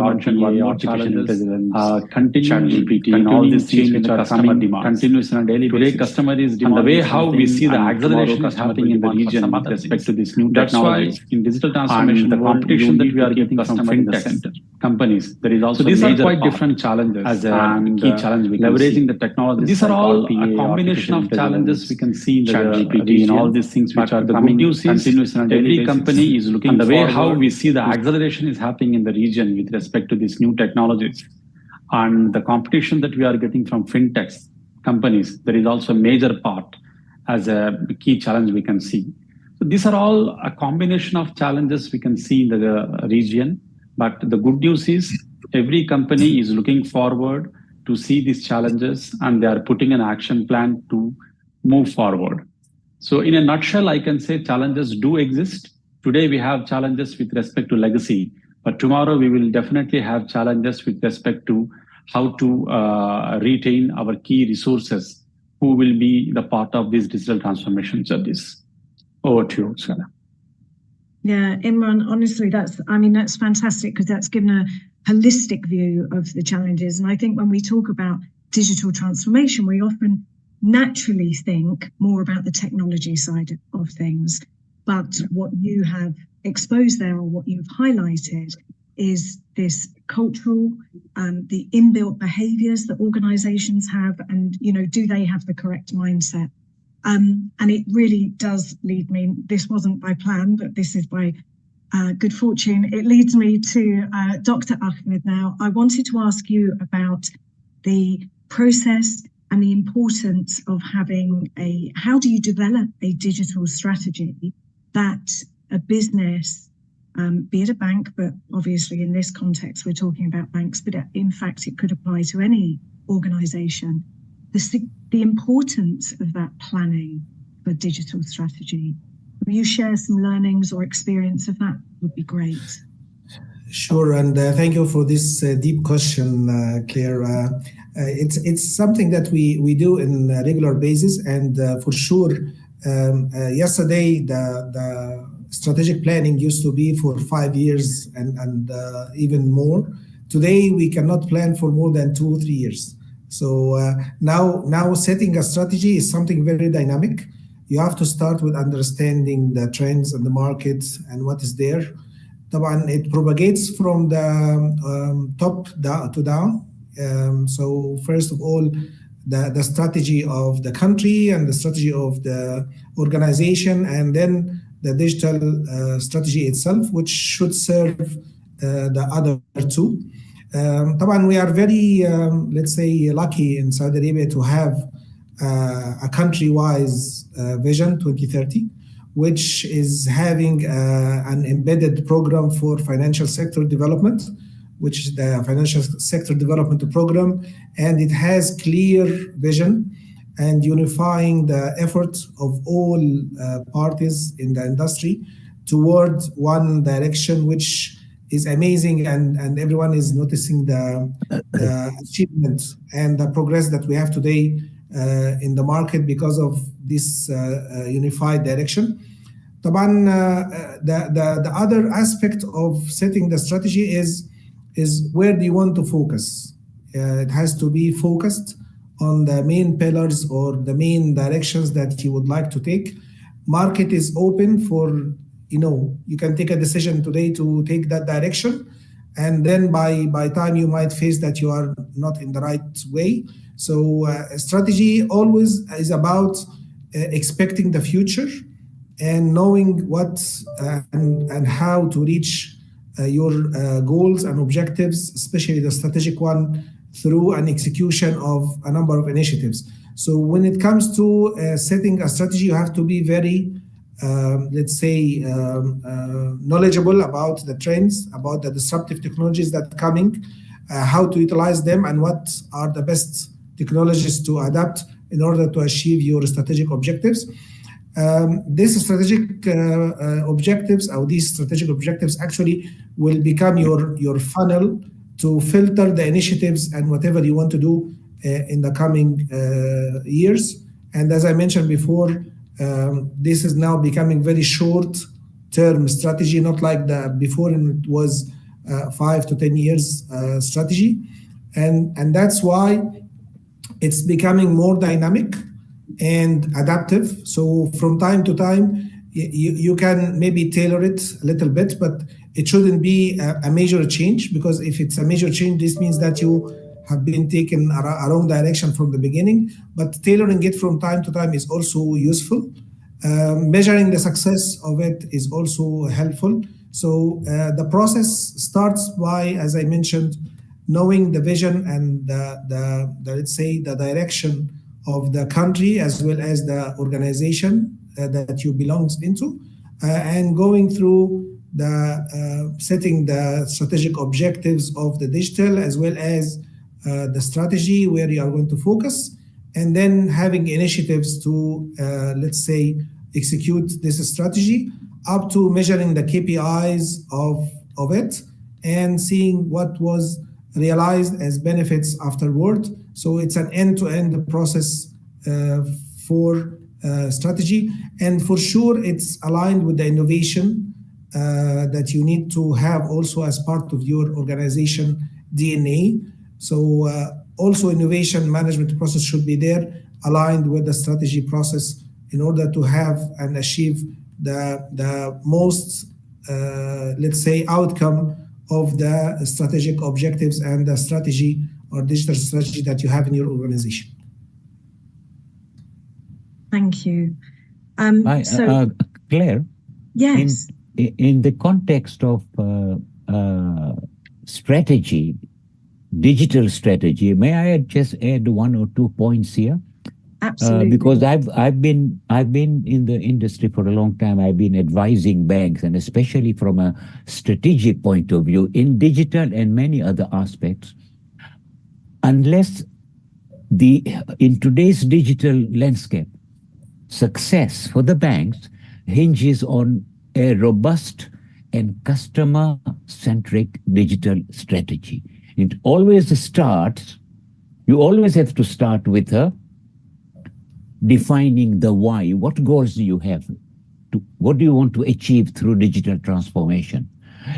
mention one more artificial intelligence, ChatGPT, and all these things which are coming continuously on a daily basis. Today, customer is demanding, and the way how we see the acceleration is happening in the region with respect to this new technology. In digital transformation, the competition that we are getting from fintech companies, there is also these are quite different challenges as a key challenge. Leveraging the technology. These are all a combination of challenges we can see in the ChatGPT and all these things which are the good news is every company is looking, and the way how we see the acceleration is happening in the region with respect to these new technologies and the competition that we are getting from fintech companies, there is also a major part as a key challenge we can see. So these are all a combination of challenges we can see in the region, but the good news is every company is looking forward to see these challenges and they are putting an action plan to move forward. So in a nutshell, I can say challenges do exist. Today we have challenges with respect to legacy, but tomorrow we will definitely have challenges with respect to how to retain our key resources who will be the part of these digital transformation journeys. Over to you, Sana. Yeah, Imran, honestly, that's fantastic because that's given a holistic view of the challenges. And I think when we talk about digital transformation, we often naturally think more about the technology side of things. But what you have exposed there, or what you've highlighted, is this cultural, the inbuilt behaviors that organizations have, and, do they have the correct mindset? And it really does lead me, this wasn't by plan, but this is by good fortune. It leads me to Dr. Ahmed now. I wanted to ask you about the process and the importance of having how do you develop a digital strategy that a business, be it a bank, but obviously in this context, we're talking about banks, but in fact, it could apply to any organization. The importance of that planning for digital strategy. Will you share some learnings or experience of that? Would be great. Sure, and thank you for this deep question, Claire. It's something that we do in a regular basis, and for sure, yesterday the strategic planning used to be for 5 years and even more. Today we cannot plan for more than 2 or 3 years. So now setting a strategy is something very dynamic. You have to start with understanding the trends in the market and what is there. It propagates from the top to down. So first of all, the strategy of the country and the strategy of the organization, and then the digital strategy itself, which should serve the other two. We are very, let's say, lucky in Saudi Arabia to have a country-wise vision 2030, which is having an embedded program for financial sector development, which is the Financial Sector Development Program, and it has clear vision and unifying the efforts of all parties in the industry towards one direction, which is amazing, and everyone is noticing the achievement and the progress that we have today in the market because of this unified direction. The other aspect of setting the strategy is where do you want to focus? It has to be focused on the main pillars or the main directions that you would like to take. Market is open for, you can take a decision today to take that direction, and then by time you might face that you are not in the right way. So strategy always is about expecting the future and knowing what and how to reach your goals and objectives, especially the strategic one, through an execution of a number of initiatives. So when it comes to setting a strategy, you have to be very, let's say, knowledgeable about the trends, about the disruptive technologies that are coming, how to utilize them, and what are the best technologies to adapt in order to achieve your strategic objectives. These strategic objectives actually will become your funnel to filter the initiatives and whatever you want to do in the coming years. And as I mentioned before, this is now becoming very short-term strategy, not like before, and it was 5 to 10 years strategy. And that's why it's becoming more dynamic and adaptive. So from time to time, you can maybe tailor it a little bit, but it shouldn't be a major change, because if it's a major change, this means that you have been taken a wrong direction from the beginning. But tailoring it from time to time is also useful. Measuring the success of it is also helpful. So the process starts by, as I mentioned, knowing the vision and let's say the direction of the country as well as the organization that you belong into, and going through the setting the strategic objectives of the digital as well as the strategy where you are going to focus, and then having initiatives to let's say execute this strategy, up to measuring the KPIs of it and seeing what was realized as benefits afterward. So it's an end-to-end process for strategy, and for sure it's aligned with the innovation that you need to have also as part of your organization DNA. So also innovation management process should be there, aligned with the strategy process, in order to have and achieve the most let's say outcome of the strategic objectives and the strategy or digital strategy that you have in your organization. Thank you. Claire? Yes. In the context of strategy, digital strategy, may I just add 1 or 2 points here? Absolutely. Because I've been in the industry for a long time. I've been advising banks, and especially from a strategic point of view in digital and many other aspects. Unless in today's digital landscape, success for the banks hinges on a robust and customer-centric digital strategy. It always starts, you always have to start with defining the why. What goals do you have? What do you want to achieve through digital transformation?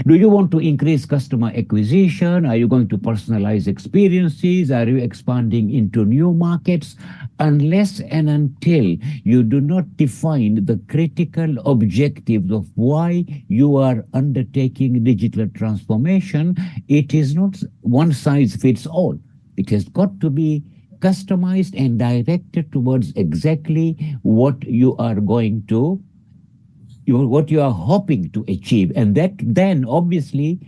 Do you want to increase customer acquisition? Are you going to personalize experiences? Are you expanding into new markets? Unless and until you do not define the critical objectives of why you are undertaking digital transformation, it is not one size fits all. It has got to be customized and directed towards exactly what you are going to, what you are hoping to achieve. And that then obviously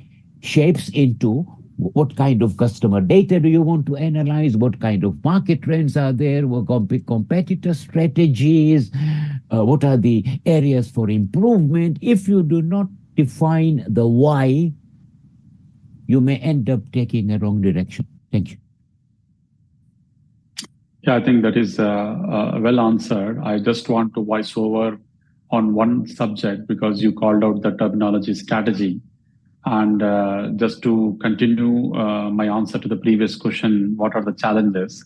shapes into what kind of customer data do you want to analyze, what kind of market trends are there, what competitor strategies, what are the areas for improvement. If you do not define the why, you may end up taking a wrong direction. Thank you. Yeah, I think that is well answered. I just want to voice over on one subject because you called out the terminology strategy. And just to continue my answer to the previous question, what are the challenges?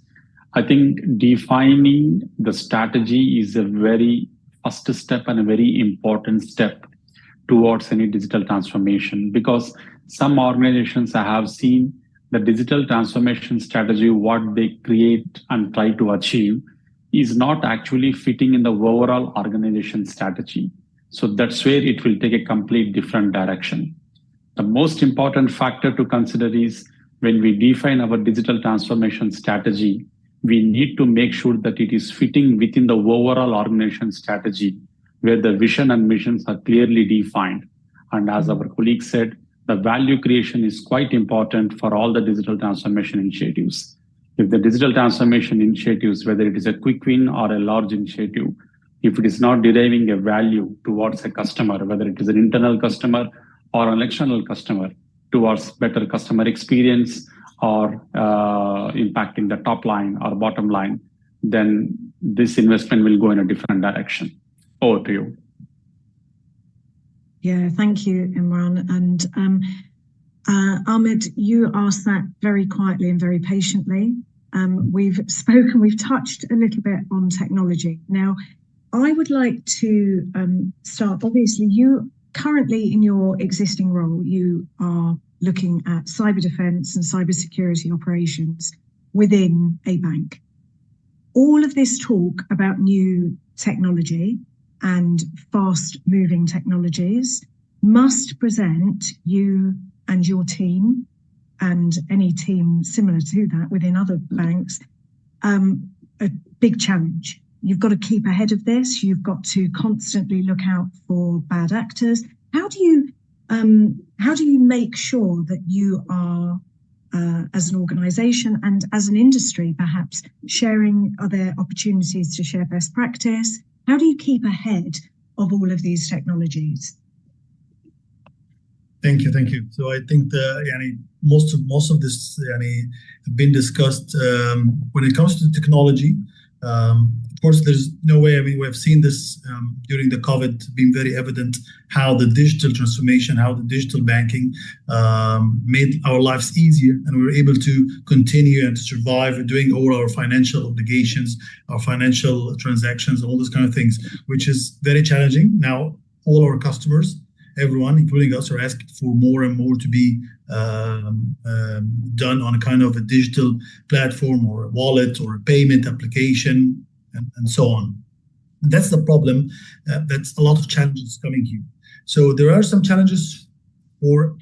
I think defining the strategy is a very first step and a very important step towards any digital transformation, because some organizations I have seen the digital transformation strategy, what they create and try to achieve is not actually fitting in the overall organization strategy. So that's where it will take a complete different direction. The most important factor to consider is when we define our digital transformation strategy, we need to make sure that it is fitting within the overall organization strategy, where the vision and missions are clearly defined. And as our colleague said, the value creation is quite important for all the digital transformation initiatives. If the digital transformation initiatives, whether it is a quick win or a large initiative, if it is not deriving a value towards a customer, whether it is an internal customer or an external customer, towards better customer experience or impacting the top line or bottom line, then this investment will go in a different direction. Over to you. Yeah, thank you, Imran. And Ahmed, you asked that very quietly and very patiently. We've touched a little bit on technology. Now, I would like to start, obviously, you currently in your existing role, you are looking at cyber defense and cybersecurity operations within a bank. All of this talk about new technology and fast-moving technologies must present you and your team, and any team similar to that within other banks, a big challenge. You've got to keep ahead of this. You've got to constantly look out for bad actors. How do you make sure that you are, as an organization and as an industry, perhaps sharing, are there opportunities to share best practice? How do you keep ahead of all of these technologies? Thank you. So I think most of this have been discussed. When it comes to technology, of course, there's no way. We have seen this during the COVID, being very evident how the digital transformation, how the digital banking made our lives easier, and we were able to continue and to survive doing all our financial obligations, our financial transactions, all those kind of things, which is very challenging. Now, all our customers, everyone, including us, are asking for more and more to be done on a kind of a digital platform or a wallet or a payment application and so on. And that's the problem. That's a lot of challenges coming here. So there are some challenges for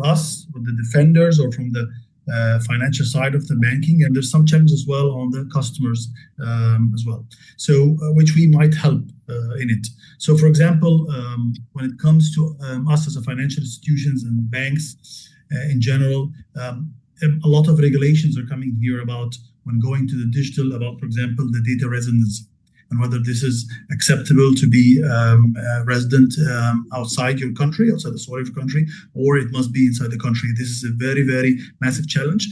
us, or the defenders, or from the financial side of the banking, and there's some challenges as well on the customers as well. So which we might help in it. So for example, when it comes to us as a financial institutions and banks in general, a lot of regulations are coming here about when going to the digital, about, for example, the data residency, and whether this is acceptable to be a resident outside your country, outside the soil of your country, or it must be inside the country. This is a very, very massive challenge.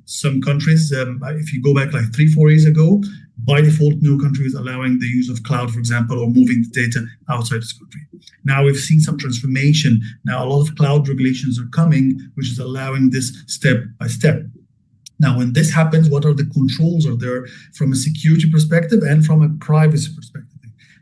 Some countries, if you go back like 3-4 years ago, by default, no country is allowing the use of cloud, for example, or moving the data outside this country. Now we've seen some transformation. Now a lot of cloud regulations are coming, which is allowing this step by step. Now, when this happens, what are the controls are there from a security perspective and from a privacy perspective?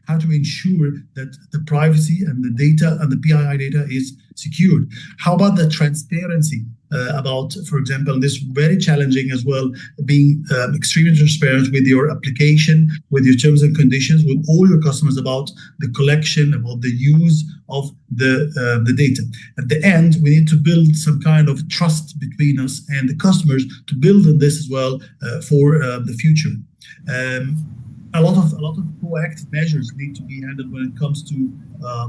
How to ensure that the privacy and the data and the PII data is secured? How about the transparency about, for example, this very challenging as well, being extremely transparent with your application, with your terms and conditions, with all your customers about the collection, about the use of the data. At the end, we need to build some kind of trust between us and the customers to build on this as well for the future. A lot of proactive measures need to be handled when it comes to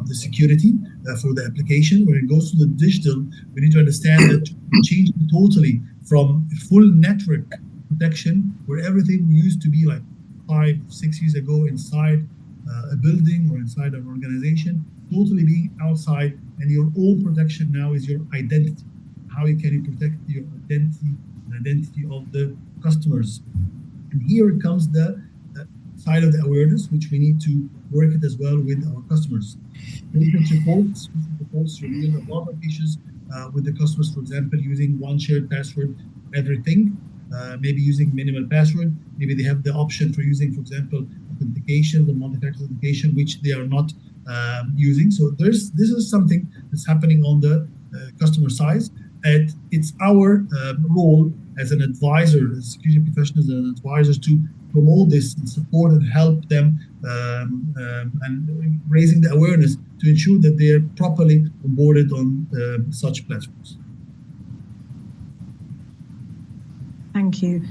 the security for the application. When it goes to the digital, we need to understand that changing totally from full network protection, where everything used to be like 5-6 years ago inside a building or inside an organization, totally being outside, and your own protection now is your identity. How can you protect your identity, the identity of the customers? And here comes the side of the awareness, which we need to work it as well with our customers. Recent reports reveal a lot of issues with the customers, for example, using one shared password for everything, maybe using minimal password. Maybe they have the option for using, for example, authentication, the multi-factor authentication, which they are not using. So this is something that's happening on the customer side. And it's our role as an advisor, as security professionals and advisors, to promote this and support and help them and raising the awareness to ensure that they are properly onboarded on such platforms. Thank you.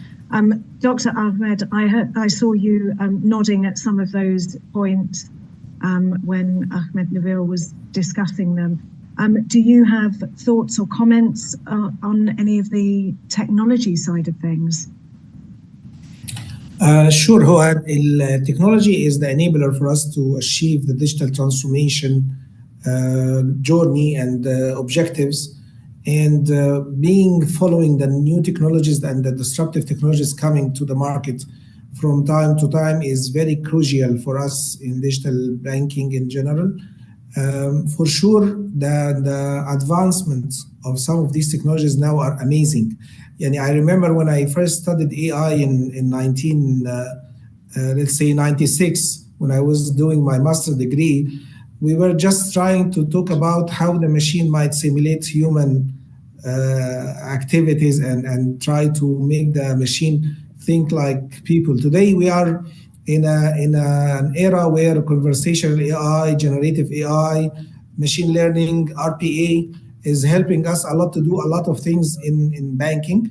Dr. Ahmed, I saw you nodding at some of those points when Ahmed Nabil was discussing them. Do you have thoughts or comments on any of the technology side of things? Sure, Hoad. Technology is the enabler for us to achieve the digital transformation journey and objectives. And following the new technologies and the disruptive technologies coming to the market from time to time is very crucial for us in digital banking in general. For sure, the advancements of some of these technologies now are amazing. And I remember when I first studied AI in 96, when I was doing my master's degree, we were just trying to talk about how the machine might simulate human activities and try to make the machine think like people. Today we are in an era where conversational AI, generative AI, machine learning, RPA is helping us a lot to do a lot of things in banking.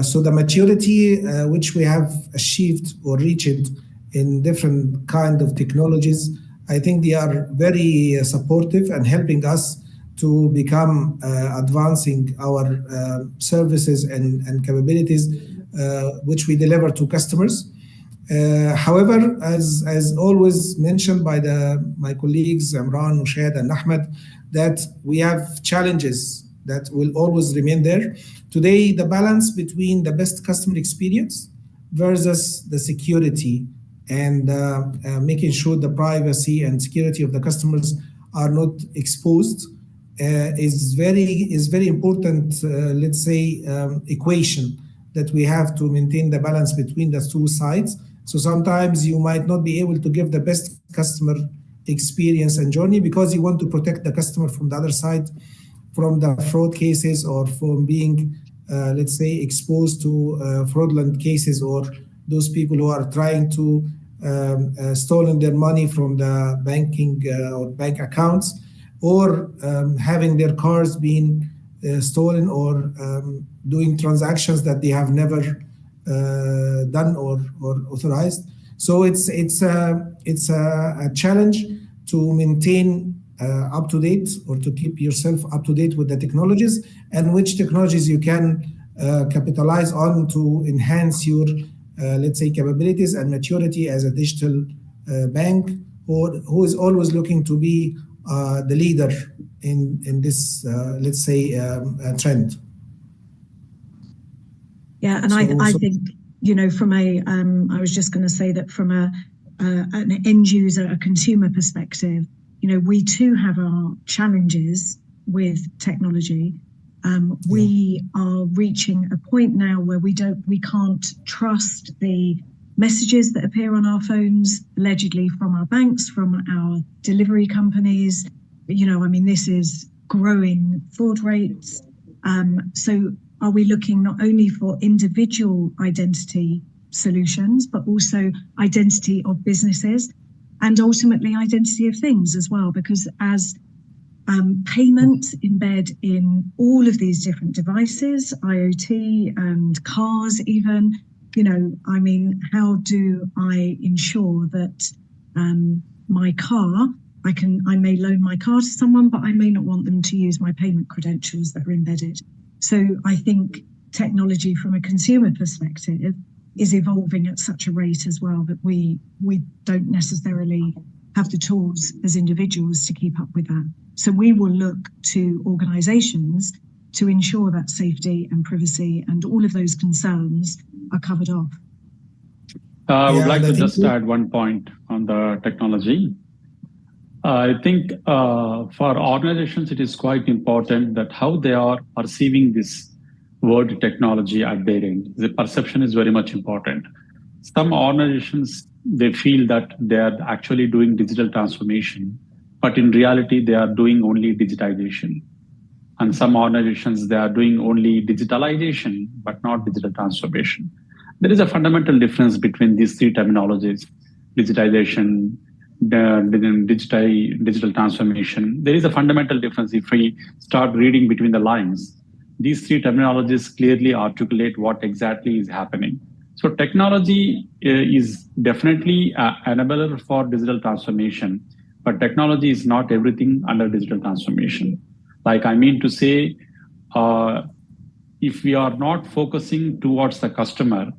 So the maturity which we have achieved or reached in different kind of technologies, I think they are very supportive and helping us to become advancing our services and capabilities which we deliver to customers. However, as always mentioned by my colleagues Imran, Mushad, and Ahmed, that we have challenges that will always remain there. Today, the balance between the best customer experience versus the security and making sure the privacy and security of the customers are not exposed is very important, let's say, equation that we have to maintain the balance between the two sides. So sometimes you might not be able to give the best customer experience and journey because you want to protect the customer from the other side, from the fraud cases or from being, let's say, exposed to fraudulent cases or those people who are trying to stolen their money from the banking or bank accounts, or having their cars being stolen or doing transactions that they have never done or authorized. So it's a challenge to maintain up to date or to keep yourself up to date with the technologies and which technologies you can capitalize on to enhance your let's say capabilities and maturity as a digital bank who is always looking to be the leader in this let's say trend. Yeah, and I think, you know, from I was just going to say that from an end user, a consumer perspective, you know, we too have our challenges with technology. We are reaching a point now where we can't trust the messages that appear on our phones, allegedly from our banks, from our delivery companies. You know, I mean, this is growing fraud rates. So are we looking not only for individual identity solutions, but also identity of businesses and ultimately identity of things as well? Because as payments embed in all of these different devices, IoT and cars even, you know, I mean, how do I ensure that my car, I may loan my car to someone, but I may not want them to use my payment credentials that are embedded. So I think technology from a consumer perspective is evolving at such a rate as well that we don't necessarily have the tools as individuals to keep up with that. So we will look to organizations to ensure that safety and privacy and all of those concerns are covered off. I would like to just add one point on the technology. I think for organizations, it is quite important that how they are perceiving this word technology at their end. The perception is very much important. Some organizations, they feel that they are actually doing digital transformation, but in reality, they are doing only digitization. And some organizations, they are doing only digitalization, but not digital transformation. There is a fundamental difference between these three terminologies: digitization, digital transformation. There is a fundamental difference if we start reading between the lines. These three terminologies clearly articulate what exactly is happening. So technology is definitely an enabler for digital transformation, but technology is not everything under digital transformation. Like I mean to say, if we are not focusing towards the customer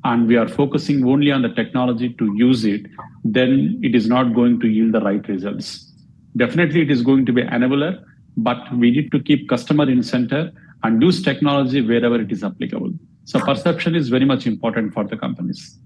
and we are focusing only on the technology to use it, then it is not going to yield the right results. Definitely it is going to be an enabler, but we need to keep customer in center and use technology wherever it is applicable. So perception is very much important for the companies.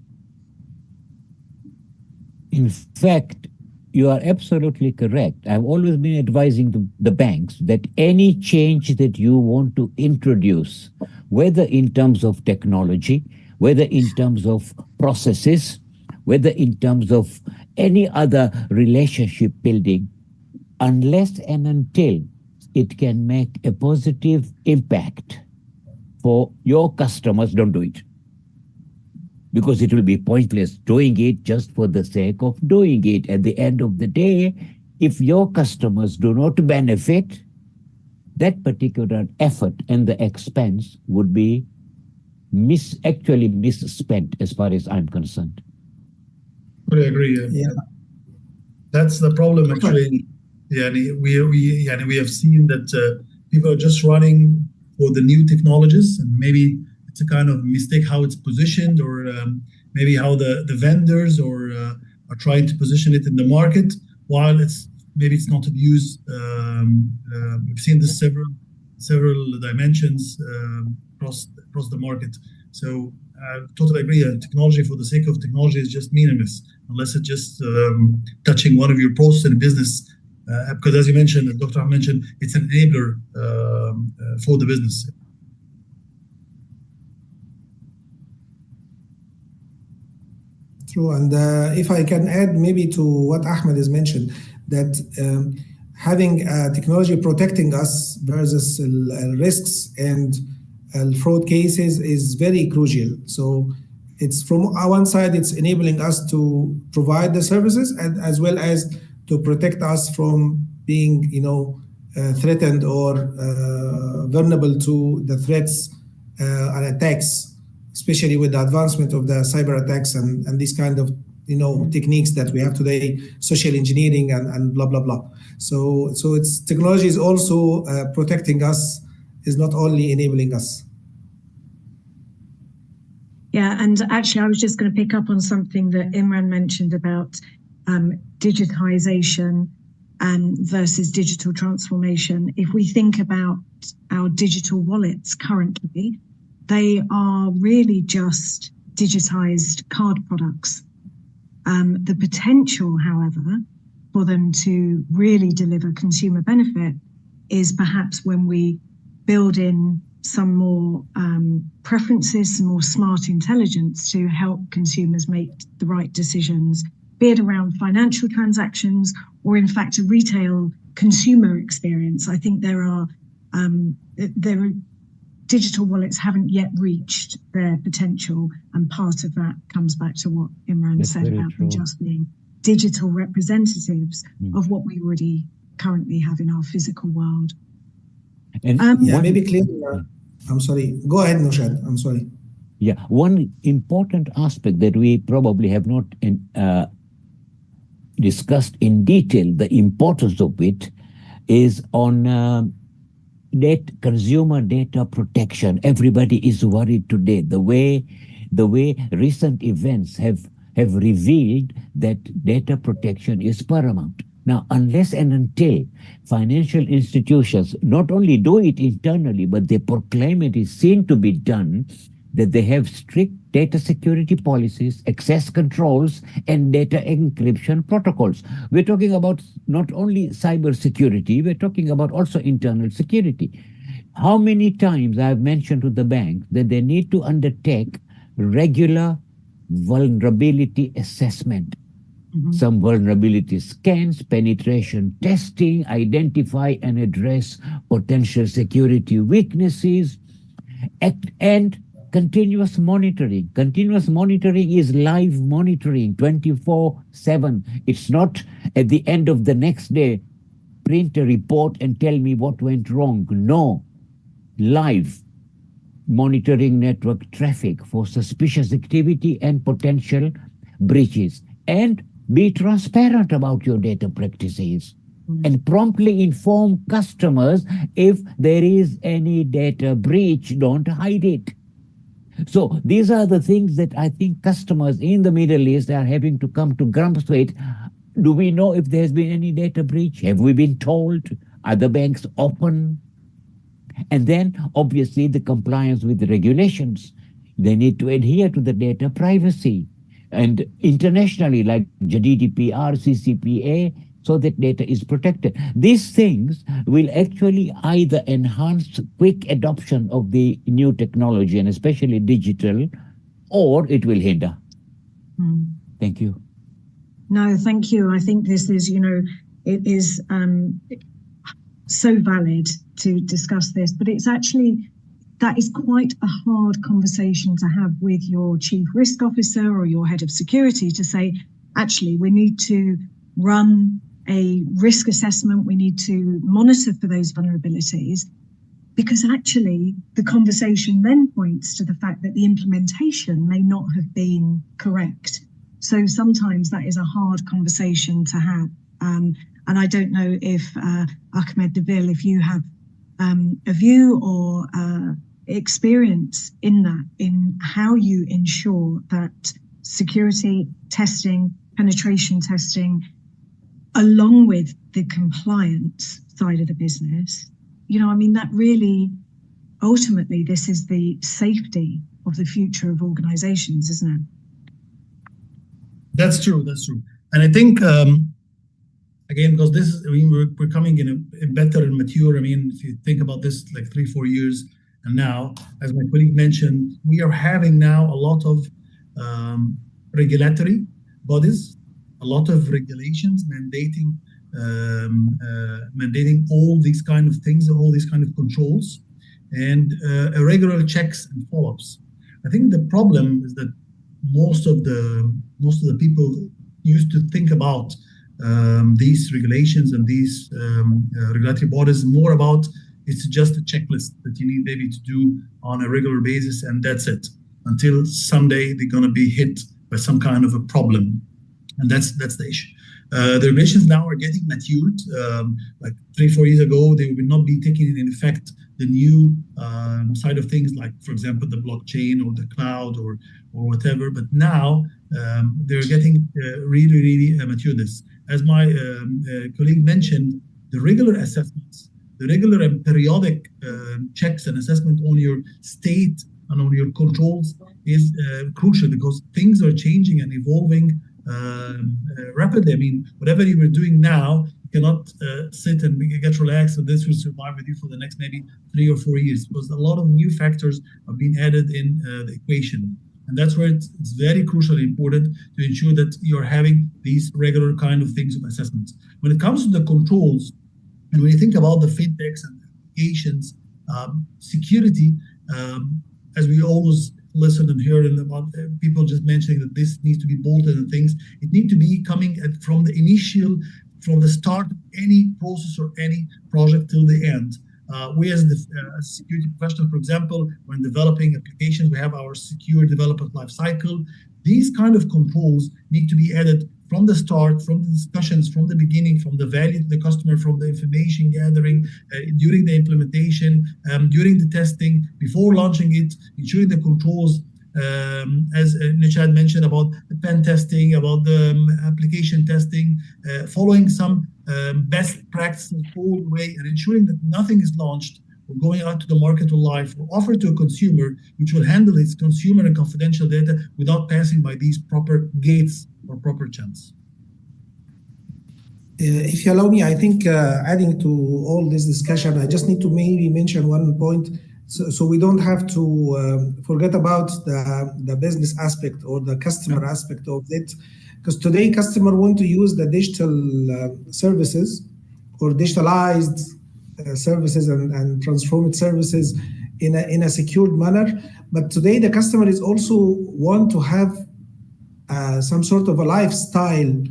In fact, you are absolutely correct. I've always been advising the banks that any change that you want to introduce, whether in terms of technology, whether in terms of processes, whether in terms of any other relationship building, unless and until it can make a positive impact for your customers, don't do it. Because it will be pointless doing it just for the sake of doing it. At the end of the day, if your customers do not benefit, that particular effort and the expense would be actually misspent as far as I'm concerned. I agree. Yeah. That's the problem actually. Yeah, we have seen that people are just running for the new technologies, and maybe it's a kind of mistake how it's positioned, or maybe how the vendors are trying to position it in the market, while it's not abused. We've seen this several dimensions across the market. So I totally agree. Technology for the sake of technology is just meaningless unless it's just touching one of your processes in business. Because as you mentioned, as Dr. mentioned, it's an enabler for the business. True. And if I can add maybe to what Ahmed has mentioned, that having technology protecting us versus risks and fraud cases is very crucial. So it's from one side, it's enabling us to provide the services, and as well as to protect us from being, threatened or vulnerable to the threats and attacks, especially with the advancement of the cyber attacks and these kind of techniques that we have today, social engineering and blah blah blah. So it's technology is also protecting us, is not only enabling us. Yeah, and actually I was just going to pick up on something that Imran mentioned about digitization versus digital transformation. If we think about our digital wallets currently, they are really just digitized card products. The potential, however, for them to really deliver consumer benefit is perhaps when we build in some more preferences, some more smart intelligence to help consumers make the right decisions, be it around financial transactions or in fact a retail consumer experience. I think there are digital wallets haven't yet reached their potential, and part of that comes back to what Imran said about them just being digital representatives of what we already currently have in our physical world. And maybe clear. I'm sorry. Go ahead, Nushad. I'm sorry. Yeah, one important aspect that we probably have not discussed in detail, the importance of it, is on consumer data protection. Everybody is worried today. The way recent events have revealed that data protection is paramount. Now, unless and until financial institutions not only do it internally, but they proclaim it is seen to be done, that they have strict data security policies, access controls, and data encryption protocols. We're talking about not only cyber security, we're talking about also internal security. How many times I've mentioned to the bank that they need to undertake regular vulnerability assessment. Some vulnerability scans, penetration testing, identify and address potential security weaknesses, and continuous monitoring. Continuous monitoring is live monitoring 24/7. It's not at the end of the next day, print a report and tell me what went wrong. No, live monitoring network traffic for suspicious activity and potential breaches. And be transparent about your data practices and promptly inform customers if there is any data breach. Don't hide it. So these are the things that I think customers in the Middle East are having to come to grips with. Do we know if there's been any data breach? Have we been told? Are the banks open? And then obviously the compliance with the regulations. They need to adhere to the data privacy. And internationally, like GDPR, CCPA, so that data is protected. These things will actually either enhance quick adoption of the new technology, and especially digital, or it will hinder. Thank you. No, thank you. I think this is, it is so valid to discuss this, but it's actually, that is quite a hard conversation to have with your chief risk officer or your head of security, to say, actually, we need to run a risk assessment, we need to monitor for those vulnerabilities, because actually the conversation then points to the fact that the implementation may not have been correct. So sometimes that is a hard conversation to have. And I don't know if Ahmed Deville, if you have a view or experience in that, in how you ensure that security testing, penetration testing, along with the compliance side of the business, you know, I mean, that really, ultimately, this is the safety of the future of organizations, isn't it? That's true. That's true. And I think, again, because this is, I mean, we're coming in a better and mature. I mean, if you think about this, like 3-4 years, and now, as my colleague mentioned, we are having now a lot of regulatory bodies, a lot of regulations mandating all these kind of things, all these kind of controls, and irregular checks and follow-ups. I think the problem is that most of the people used to think about these regulations and these regulatory bodies more about, it's just a checklist that you need maybe to do on a regular basis, and that's it, until someday they're going to be hit by some kind of a problem. And that's the issue. The regulations now are getting matured. Like 3-4 years ago, they would not be taking in effect the new side of things, like, for example, the blockchain or the cloud or whatever. But now they're getting really mature. This, as my colleague mentioned, the regular assessments, the regular and periodic checks and assessment on your state and on your controls is crucial, because things are changing and evolving rapidly. I mean, whatever you were doing now, you cannot sit and get relaxed, and this will survive with you for the next maybe 3 or 4 years, because a lot of new factors are being added in the equation. And that's where it's very crucially important to ensure that you're having these regular kind of things of assessments. When it comes to the controls, and when you think about the fintechs and applications, security, as we always listen and hear about people just mentioning that this needs to be bolted and things, it needs to be coming from the start of any process or any project till the end. We as the security professional, for example, when developing applications, we have our secure development lifecycle. These kind of controls need to be added from the start, from the discussions, from the beginning, from the value to the customer, from the information gathering, during the implementation, during the testing, before launching it, ensuring the controls, as Nishad mentioned about the pen testing, about the application testing, following some best practices all the way, and ensuring that nothing is launched or going out to the market or live or offered to a consumer, which will handle its consumer and confidential data without passing by these proper gates or proper channels. If you allow me, I think adding to all this discussion, I just need to maybe mention one point, so we don't have to forget about the business aspect or the customer aspect of it, because today customer want to use the digital services or digitalized services and transformed services in a secured manner. But today the customer is also want to have some sort of a lifestyle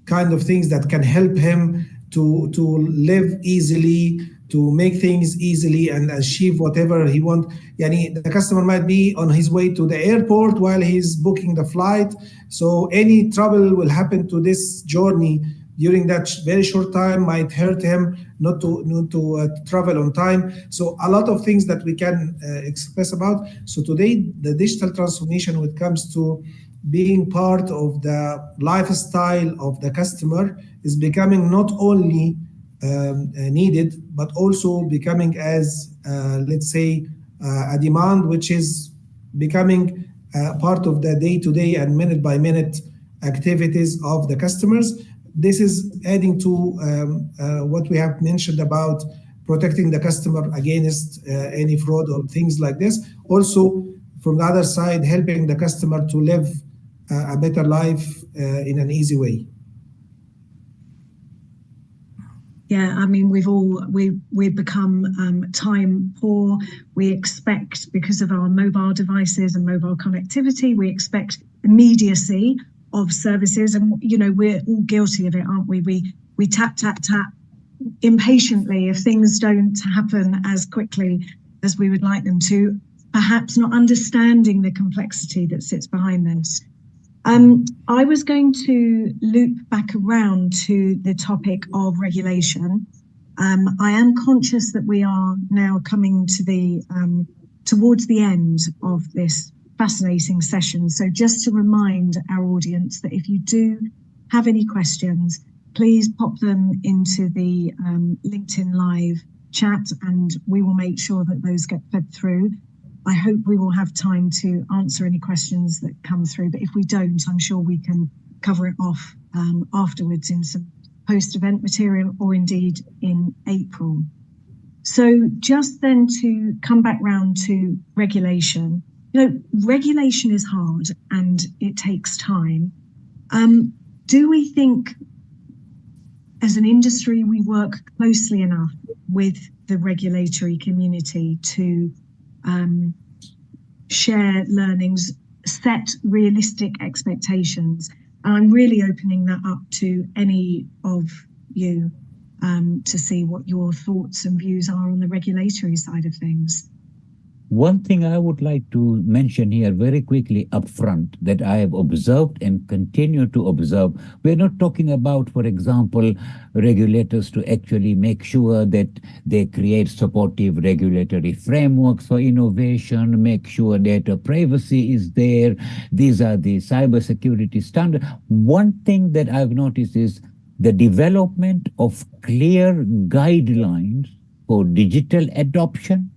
kind of things that can help him to live easily, to make things easily and achieve whatever he wants. Yani the customer might be on his way to the airport while he's booking the flight. So any trouble will happen to this journey during that very short time might hurt him not to travel on time. So a lot of things that we can express about. So today, the digital transformation when it comes to being part of the lifestyle of the customer is becoming not only needed, but also becoming as, let's say, a demand which is becoming part of the day-to-day and minute-by-minute activities of the customers. This is adding to what we have mentioned about protecting the customer against any fraud or things like this. Also, from the other side, helping the customer to live a better life in an easy way. Yeah, I mean, we've become time poor. We expect, because of our mobile devices and mobile connectivity, we expect immediacy of services, and we're all guilty of it, aren't we? We tap impatiently if things don't happen as quickly as we would like them to, perhaps not understanding the complexity that sits behind this. I was going to loop back around to the topic of regulation. I am conscious that we are now coming to towards the end of this fascinating session. So just to remind our audience that if you do have any questions, please pop them into the LinkedIn Live chat, and we will make sure that those get fed through. I hope we will have time to answer any questions that come through, but if we don't, I'm sure we can cover it off afterwards in some post-event material, or indeed in April. So just then to come back round to regulation, regulation is hard and it takes time. Do we think as an industry we work closely enough with the regulatory community to share learnings, set realistic expectations? And I'm really opening that up to any of you to see what your thoughts and views are on the regulatory side of things. One thing I would like to mention here very quickly up front that I have observed and continue to observe, we're not talking about, for example, regulators to actually make sure that they create supportive regulatory frameworks for innovation, make sure data privacy is there. These are the cybersecurity standards. One thing that I've noticed is the development of clear guidelines for digital adoption,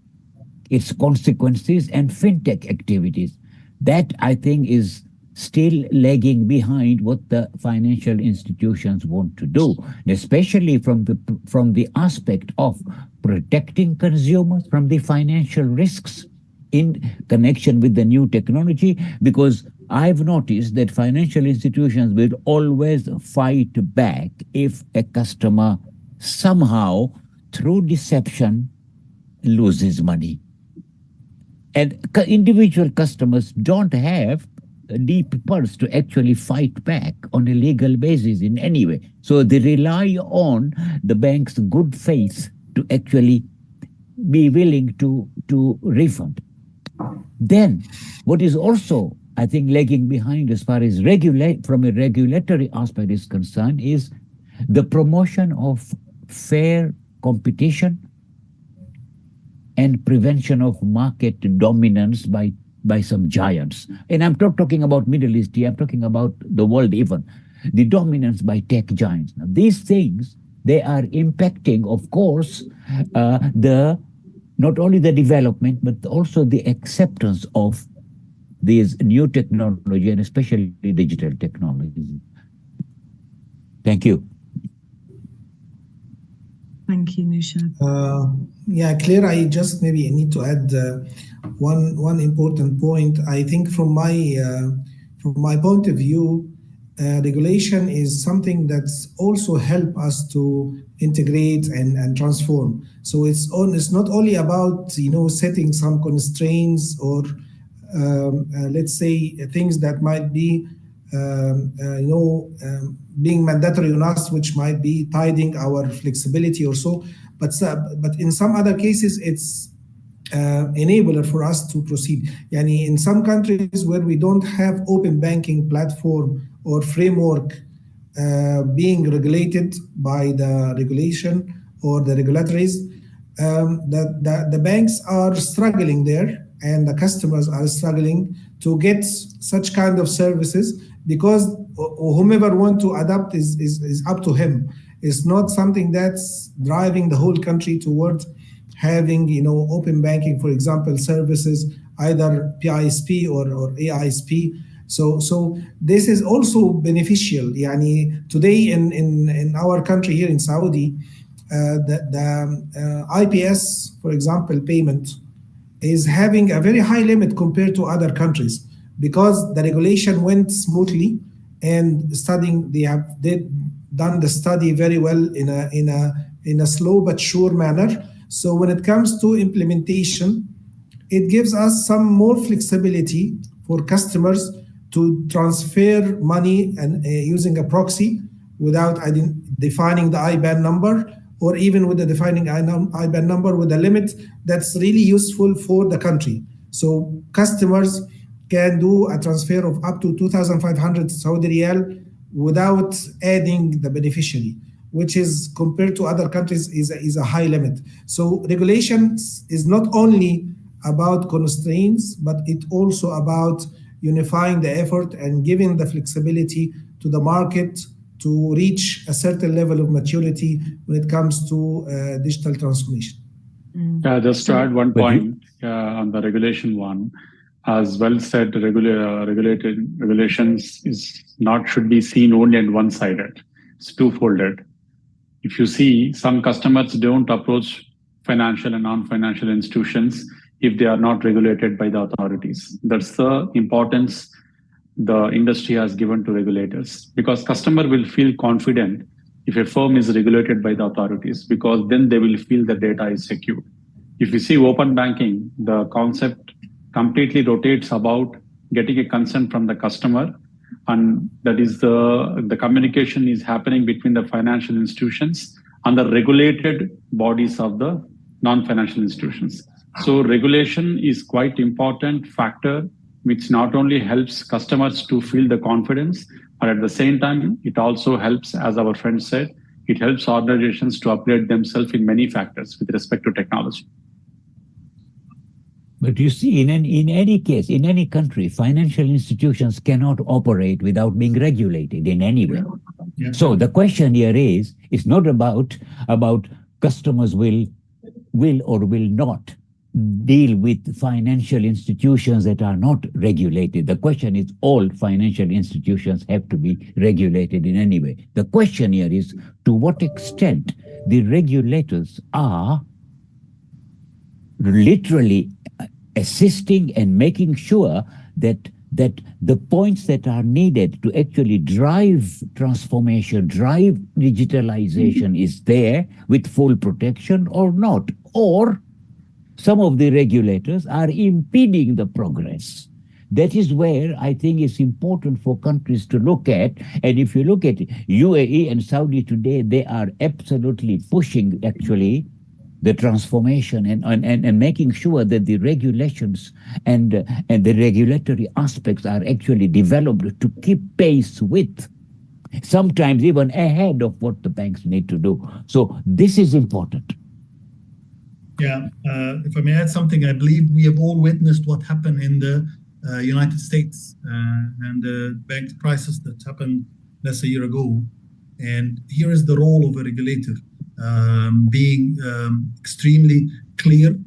its consequences, and fintech activities. That, I think, is still lagging behind what the financial institutions want to do, especially from the aspect of protecting consumers from the financial risks in connection with the new technology, because I've noticed that financial institutions will always fight back if a customer somehow, through deception, loses money. And individual customers don't have a deep purse to actually fight back on a legal basis in any way. So they rely on the bank's good faith to actually be willing to refund. Then, what is also, I think, lagging behind as far as from a regulatory aspect is concerned is the promotion of fair competition and prevention of market dominance by some giants. And I'm not talking about Middle East here, I'm talking about the world even. The dominance by tech giants. Now, these things, they are impacting, of course, not only the development, but also the acceptance of these new technology, and especially digital technology. Thank you. Thank you, Nishad. Yeah, Claire, I just maybe need to add one important point. I think from my point of view, regulation is something that's also help us to integrate and transform. So it's not only about setting some constraints or let's say things that might be being mandatory on us, which might be tiding our flexibility or so. But in some other cases, it's enabler for us to proceed. In some countries where we don't have open banking platform or framework being regulated by the regulation or the regulatories, the banks are struggling there, and the customers are struggling to get such kind of services, because whomever want to adapt is up to him. It's not something that's driving the whole country towards having open banking, for example, services, either PISP or AISP. So this is also beneficial. Today in our country here in Saudi, the IPS, for example, payment is having a very high limit compared to other countries, because the regulation went smoothly, and they've done the study very well in in a slow but sure manner. So when it comes to implementation, it gives us some more flexibility for customers to transfer money and using a proxy without defining the IBAN number, or even with the defining IBAN number with a limit that's really useful for the country. So customers can do a transfer of up to 2,500 Saudi Riyal without adding the beneficiary, which is compared to other countries is a high limit. So regulation is not only about constraints, but it also about unifying the effort and giving the flexibility to the market to reach a certain level of maturity when it comes to digital transformation. Just to add one point on the regulation one, as well said, regulations should be seen only and one-sided. It's two-folded. If you see, some customers don't approach financial and non-financial institutions if they are not regulated by the authorities. That's the importance the industry has given to regulators, because customer will feel confident if a firm is regulated by the authorities, because then they will feel the data is secure. If you see open banking, the concept completely rotates about getting a consent from the customer, and that is the communication is happening between the financial institutions and the regulated bodies of the non-financial institutions. So regulation is quite important factor, which not only helps customers to feel the confidence, but at the same time, it also helps, as our friend said, it helps organizations to upgrade themselves in many factors with respect to technology. But you see, in any case, in any country, financial institutions cannot operate without being regulated in any way. Yeah. So the question here is, it's not about customers will or will not deal with financial institutions that are not regulated. The question is, all financial institutions have to be regulated in any way. The question here is, to what extent the regulators are literally assisting and making sure that the points that are needed to actually drive transformation, drive digitalization is there with full protection or not. Or some of the regulators are impeding the progress. That is where I think it's important for countries to look at. And if you look at UAE and Saudi today, they are absolutely pushing actually the transformation and making sure that the regulations and the regulatory aspects are actually developed to keep pace with, sometimes even ahead of what the banks need to do. So this is important. Yeah, if I may add something, I believe we have all witnessed what happened in the United States and the bank crisis that happened less a year ago. And here is the role of a regulator, being extremely clear,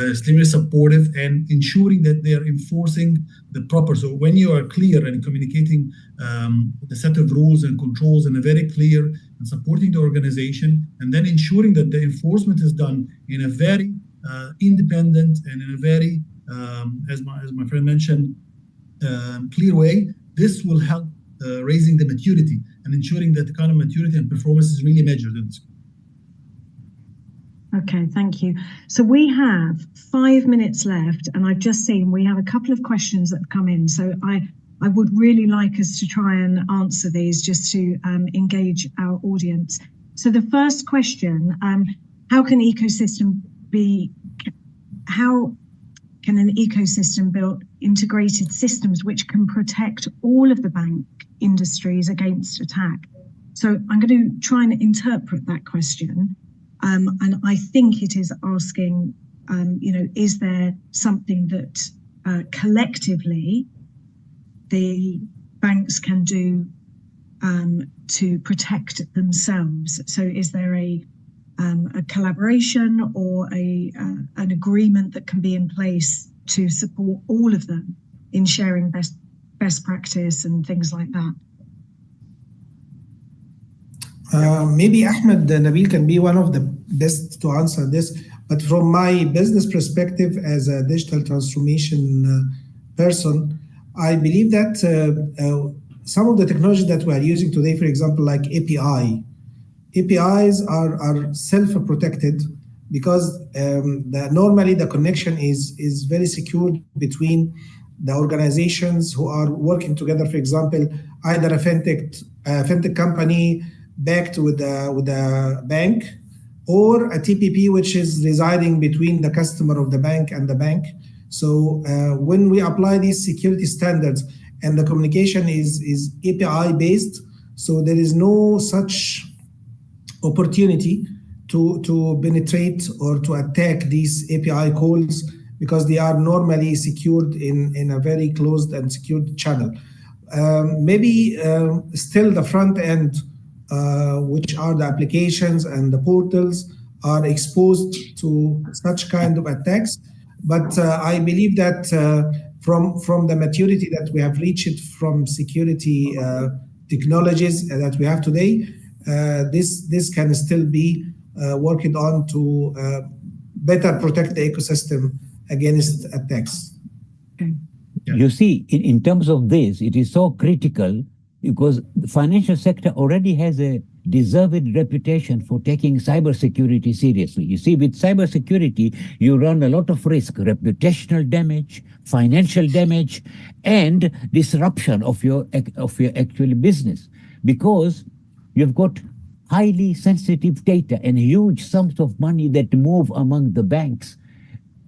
extremely supportive, and ensuring that they are enforcing the proper. So when you are clear and communicating the set of rules and controls in a very clear and supporting the organization, and then ensuring that the enforcement is done in a very independent and in a very, as my friend mentioned, clear way, this will help raising the maturity and ensuring that the kind of maturity and performance is really measured in this. Okay, thank you. So we have 5 minutes left, and I've just seen we have a couple of questions that have come in. So I would really like us to try and answer these just to engage our audience. So the first question, how can an ecosystem build integrated systems which can protect all of the bank industries against attack? So I'm going to try and interpret that question. And I think it is asking, is there something that collectively the banks can do to protect themselves? So is there a collaboration or an agreement that can be in place to support all of them in sharing best practice and things like that? Maybe Ahmed Nabil can be one of the best to answer this, but from my business perspective as a digital transformation person, I believe that some of the technology that we are using today, for example, like API, APIs are self-protected because normally the connection is very secure between the organizations who are working together. For example, either a fintech company backed with a bank, or a TPP which is residing between the customer of the bank and the bank. So when we apply these security standards and the communication is API based, so there is no such opportunity to penetrate or to attack these API calls, because they are normally secured in a very closed and secured channel. Maybe still the front end, which are the applications and the portals, are exposed to such kind of attacks. But I believe that from the maturity that we have reached from security technologies that we have today, this can still be worked on to better protect the ecosystem against attacks. Okay. You see, in terms of this, it is so critical because the financial sector already has a deserved reputation for taking cybersecurity seriously. You see, with cybersecurity, you run a lot of risk, reputational damage, financial damage, and disruption of your actual business, because you've got highly sensitive data and huge sums of money that move among the banks.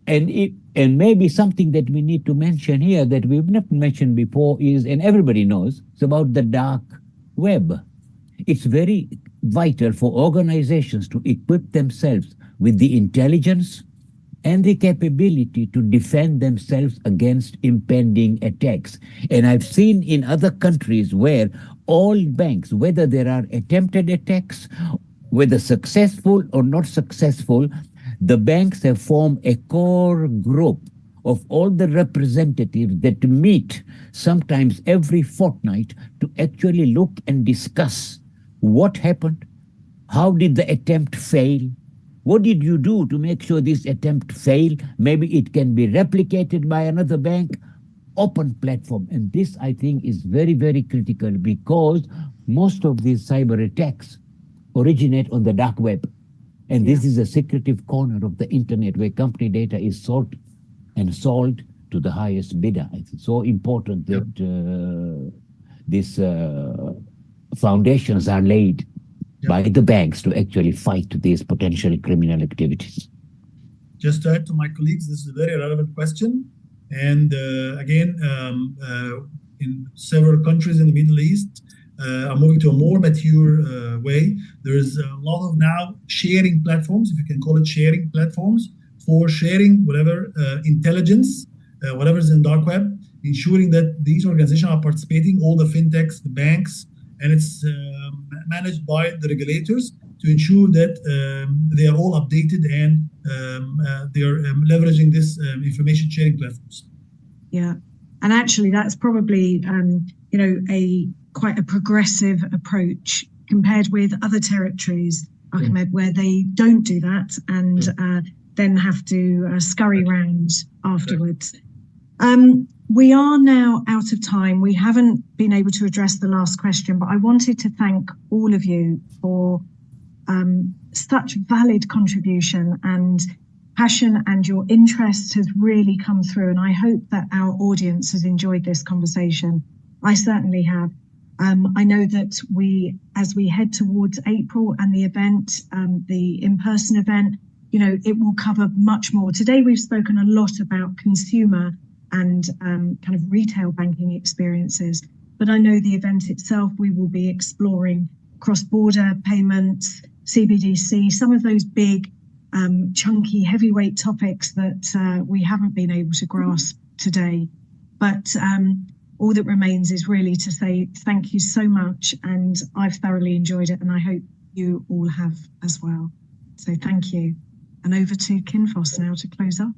And maybe something that we need to mention here that we've not mentioned before is, and everybody knows, it's about the dark web. It's very vital for organizations to equip themselves with the intelligence and the capability to defend themselves against impending attacks. And I've seen in other countries where all banks, whether there are attempted attacks, whether successful or not successful, the banks have formed a core group of all the representatives that meet sometimes every fortnight to actually look and discuss what happened, how did the attempt fail, what did you do to make sure this attempt failed, maybe it can be replicated by another bank, open platform. And this, I think, is very, very critical, because most of these cyber attacks originate on the dark web. And this is a secretive corner of the internet where company data is sought and sold to the highest bidder. It's so important that these foundations are laid by the banks to actually fight these potential criminal activities. Just to add to my colleagues, this is a very relevant question. And again, in several countries in the Middle East, are moving to a more mature way. There is a lot of now sharing platforms, if you can call it sharing platforms, for sharing whatever intelligence, whatever is in dark web, ensuring that these organizations are participating, all the fintechs, the banks, and it's managed by the regulators to ensure that they are all updated and they are leveraging this information sharing platforms. Yeah, and actually that's probably quite a progressive approach compared with other territories, Ahmed, where they don't do that and then have to scurry around afterwards. We are now out of time. We haven't been able to address the last question, but I wanted to thank all of you for such valid contribution, and passion and your interest has really come through. And I hope that our audience has enjoyed this conversation. I certainly have. I know that as we head towards April and the event, the in-person event, it will cover much more. Today, we've spoken a lot about consumer and kind of retail banking experiences, but I know the event itself, we will be exploring cross-border payments, CBDC, some of those big, chunky, heavyweight topics that we haven't been able to grasp today. But all that remains is really to say thank you so much, and I've thoroughly enjoyed it, and I hope you all have as well. So thank you. And over to Kinfoss now to close up.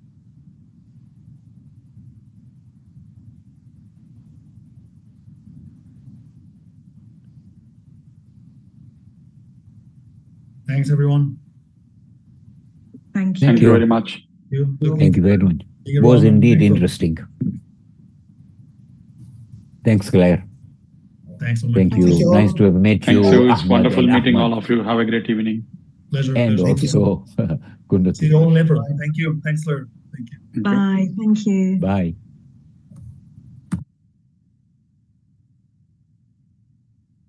Thanks, everyone. Thank you. Thank you very much. Thank you very much. It was indeed interesting. Thanks, Claire. Thanks so much. Thank you. Nice to have met you. Thank you. It's Ahmed wonderful and meeting Ahmad. all of you. Have a great evening. Pleasure. And pleasure. also, good See you all later. Thank you. Thanks, Fleur. Thank you. Bye. Thank you. Bye.